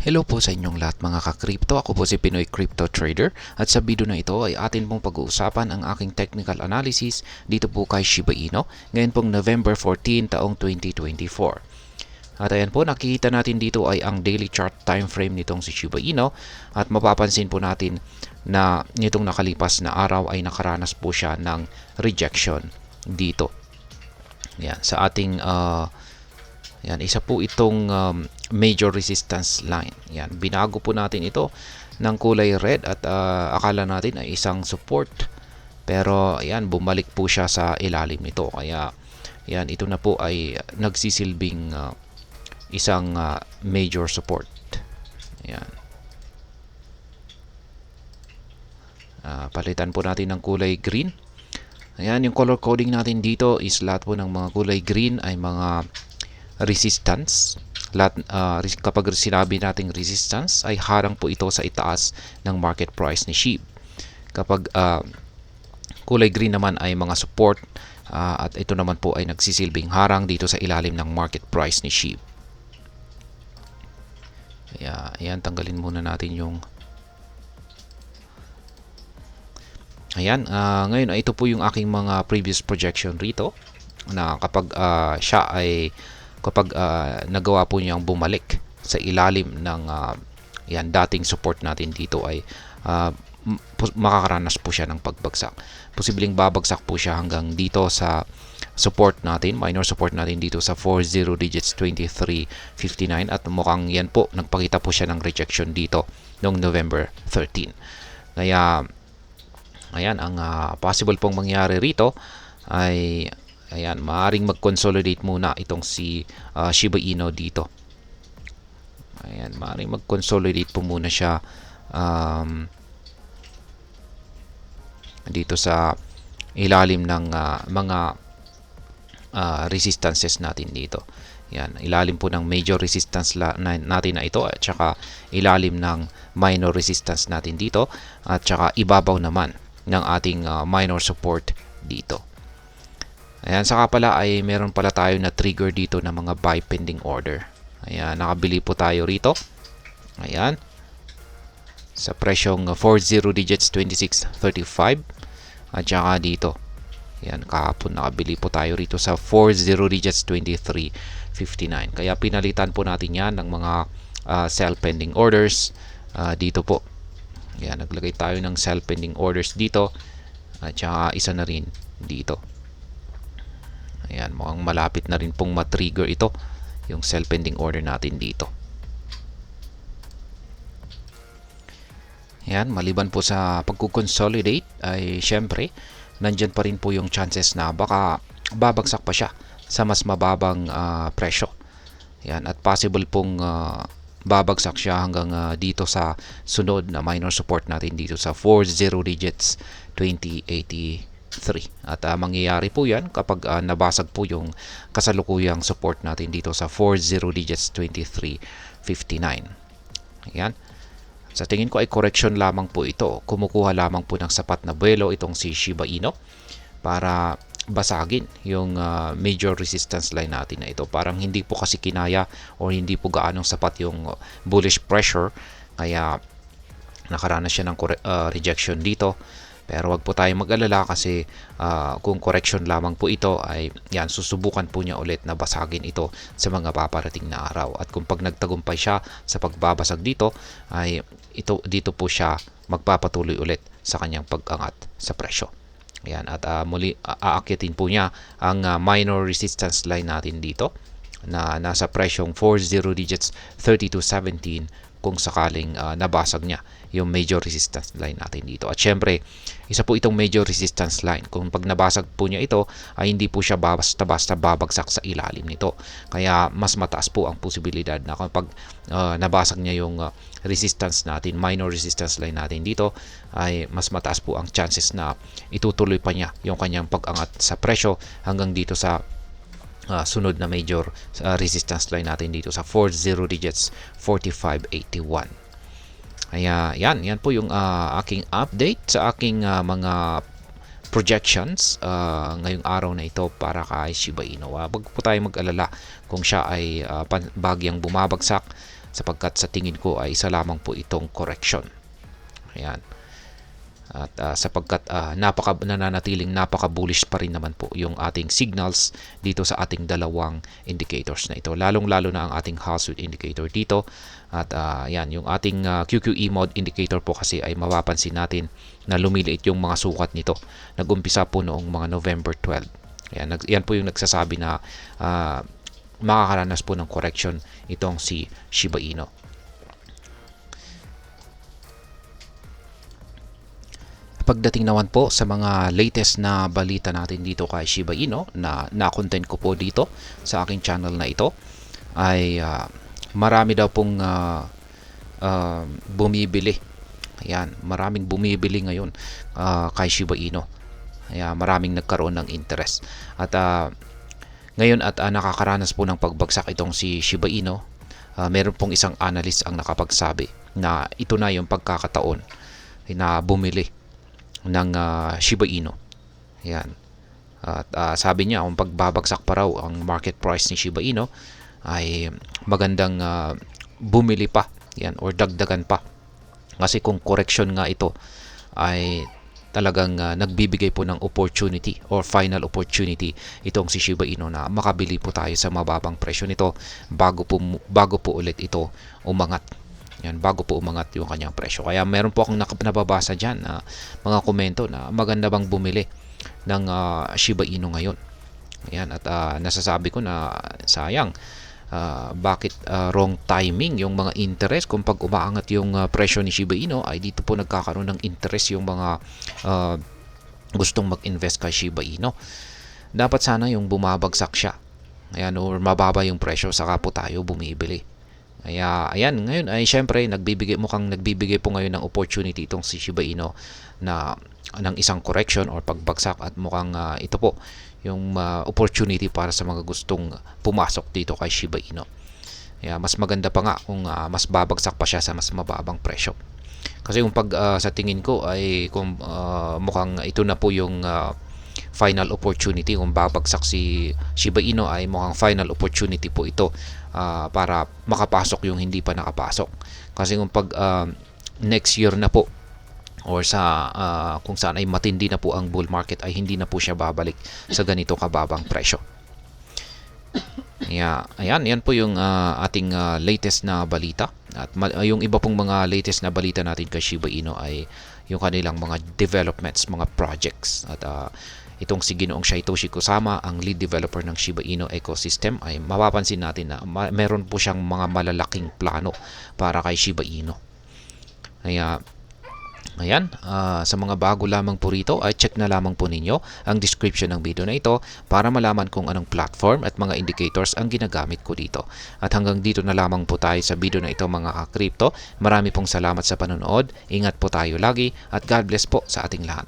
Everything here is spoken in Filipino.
Hello po sa inyong lahat mga ka-crypto. Ako po si Pinoy Crypto Trader at sa video na ito ay atin pong pag-uusapan ang aking technical analysis dito po kay Shiba Inu ngayon pong November 14 taong 2024. At ayan po, nakikita natin dito ay ang daily chart time frame nitong si Shiba Inu at mapapansin po natin na nitong nakalipas na araw ay nakaranas po siya ng rejection dito. Yan, sa ating yan, isa po itong major resistance line. Yan, binago po natin ito ng kulay red at akala natin ay isang support. Pero ayan, bumalik po siya sa ilalim nito. Kaya yan, ito na po ay nagsisilbing isang major support. Yan. Palitan po natin ng kulay green. Ayan, yung color coding natin dito is lahat po ng mga kulay green ay mga resistance. Lahat, kapag sinabi nating resistance ay harang po ito sa itaas ng market price ni SHIB. Kapag kulay green naman ay mga support at ito naman po ay nagsisilbing harang dito sa ilalim ng market price ni SHIB. Ayan, tanggalin muna natin yung ayan, ngayon ito po yung aking mga previous projection rito na kapag siya ay kapag nagawa po niyang bumalik sa ilalim ng yan, dating support natin dito ay makakaranas po siya ng pagbagsak. Posibleng babagsak po siya hanggang dito sa support natin, minor support natin dito sa 40 digits 23.59 at mukhang yan po, nagpakita po siya ng rejection dito noong November 13. Kaya ayan, ang possible pong mangyari rito ay ayan, maaaring mag-consolidate muna itong si Shiba Inu dito. Ayan, maaaring mag-consolidate po muna siya dito sa ilalim ng mga resistances natin dito. Yan, ilalim po ng major resistance natin na ito at saka ilalim ng minor resistance natin dito at saka ibabaw naman ng ating minor support dito. Ayan, saka pala ay meron pala tayo na trigger dito ng mga buy pending order. Ayan, nakabili po tayo rito. Ayan. Sa presyong 40 digits 26.35 at saka dito. Ayan, kahapon nakabili po tayo rito sa 40 digits 23.59. Kaya pinalitan po natin yan ng mga sell pending orders dito po. Ayan, naglagay tayo ng sell pending orders dito at saka isa na rin dito. Ayan, mukhang malapit na rin pong matrigger ito, yung sell pending order natin dito. Ayan, maliban po sa pagkukonsolidate ay syempre, nandyan pa rin po yung chances na baka babagsak pa siya sa mas mababang presyo. Ayan, at possible pong babagsak siya hanggang dito sa sunod na minor support natin dito sa 40 digits 2083. At mangyayari po yan kapag nabasag po yung kasalukuyang support natin dito sa 40 digits 23.59. Ayan. Sa tingin ko ay correction lamang po ito. Kumukuha lamang po ng sapat na buwelo itong si Shiba Inu para basagin yung major resistance line natin na ito. Parang hindi po kasi kinaya o hindi po gaanong sapat yung bullish pressure kaya nakaranas siya ng rejection dito. Pero wag po tayong mag-alala kasi kung correction lamang po ito ay yan, susubukan po niya ulit na basagin ito sa mga paparating na araw. At kung pag nagtagumpay siya sa pagbabasag dito ay dito po siya magpapatuloy ulit sa kanyang pag-angat sa presyo. Ayan, at muli aakyatin po niya ang minor resistance line natin dito na nasa presyong 40 digits 32.17 kung sakaling nabasag niya yung major resistance line natin dito. At syempre, isa po itong major resistance line. Kung pag nabasag po niya ito, ay hindi po siya basta-basta babagsak sa ilalim nito. Kaya mas mataas po ang posibilidad na kapag nabasag niya yung resistance natin, minor resistance line natin dito, ay mas mataas po ang chances na itutuloy pa niya yung kanyang pag-angat sa presyo hanggang dito sa sunod na major resistance line natin dito sa 40 digits 4581. Kaya yan po yung aking update sa aking mga projections ngayong araw na ito para kay Shiba Inu. Wag po tayo mag-alala kung siya ay bagyang bumabagsak sapagkat sa tingin ko ay isa lamang po itong correction. Ayan. At sapagkat nananatiling napaka-bullish pa rin naman po yung ating signals dito sa ating dalawang indicators na ito. Lalong-lalo na ang ating Household indicator dito. At yan, yung ating QQE mode indicator po kasi ay mapapansin natin na lumiliit yung mga sukat nito. Nag-umpisa po noong mga November 12. Yan po yung nagsasabi na makakaranas po ng correction itong si Shiba Inu. Pagdating naman po sa mga latest na balita natin dito kay Shiba Inu na content ko po dito sa aking channel na ito ay marami daw pong bumibili. Ayan, maraming bumibili ngayon kay Shiba Inu. Ayan, maraming nagkaroon ng interest. At ngayon at nakakaranas po ng pagbagsak itong si Shiba Inu. Meron pong isang analyst ang nakapagsabi na ito na yung pagkakataon na bumili ng Shiba Inu. Ayan. At sabi niya kung pagbabagsak pa raw ang market price ni Shiba Inu ay magandang bumili pa. Yan, or dagdagan pa. Kasi kung correction nga ito ay talagang nagbibigay po ng opportunity or final opportunity itong si Shiba Inu na makabili po tayo sa mababang presyo nito bago po ulit ito umangat. Yan, bago po umangat yung kanyang presyo. Kaya meron po akong nababasa dyan na mga komento na maganda bang bumili ng Shiba Inu ngayon. Yan, at nasasabi ko na sayang bakit wrong timing yung mga interest kung pag umaangat yung presyo ni Shiba Inu ay dito po nagkakaroon ng interest yung mga gustong mag-invest kay Shiba Inu. Dapat sana yung bumabagsak siya. Ayan, or mababa yung presyo saka po tayo bumibili. Kaya ayan, ngayon ay syempre mukhang nagbibigay po ngayon ng opportunity itong si Shiba Inu na ng isang correction or pagbagsak at mukhang ito po yung opportunity para sa mga gustong pumasok dito kay Shiba Inu. Kaya mas maganda pa nga kung mas babagsak pa siya sa mas mababang presyo. Kasi kung sa tingin ko ay kung mukhang ito na po yung final opportunity kung babagsak si Shiba Inu ay mukhang final opportunity po ito para makapasok yung hindi pa nakapasok. Kasi kung pag next year na po or sa kung saan ay matindi na po ang bull market ay hindi na po siya babalik sa ganito kababang presyo. Yan po yung ating latest na balita. At yung iba pong mga latest na balita natin kay Shiba Inu ay yung kanilang mga developments, mga projects. At itong si Ginoong Satoshi Kusama, ang lead developer ng Shiba Inu ecosystem, ay mapapansin natin na meron po siyang mga malalaking plano para kay Shiba Inu. Kaya ayan, sa mga bago lamang po rito ay check na lamang po ninyo ang description ng video na ito para malaman kung anong platform at mga indicators ang ginagamit ko dito. At hanggang dito na lamang po tayo sa video na ito mga ka-crypto. Marami pong salamat sa panonood. Ingat po tayo lagi at God bless po sa ating lahat.